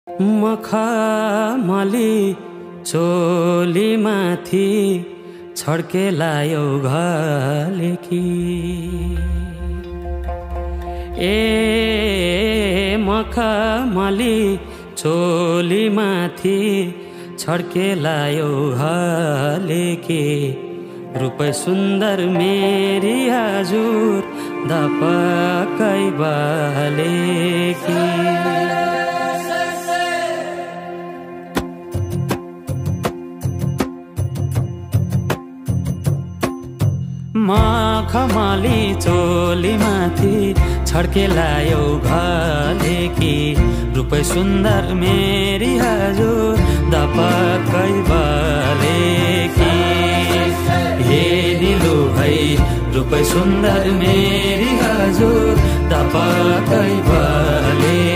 मखमली चोली माथि छड्केलायो घलेकी मखमली चोली माथि छड्केलायो घलेकी रूप सुन्दर मेरी हजुर दपकै बलेकी मखमली चोली माथि छड्केलायो घलेकी रूप सुन्दर मेरी हजुर दपकै बलेकी हे दिलु भई रूप सुन्दर मेरी हजुर दपकै बलेकी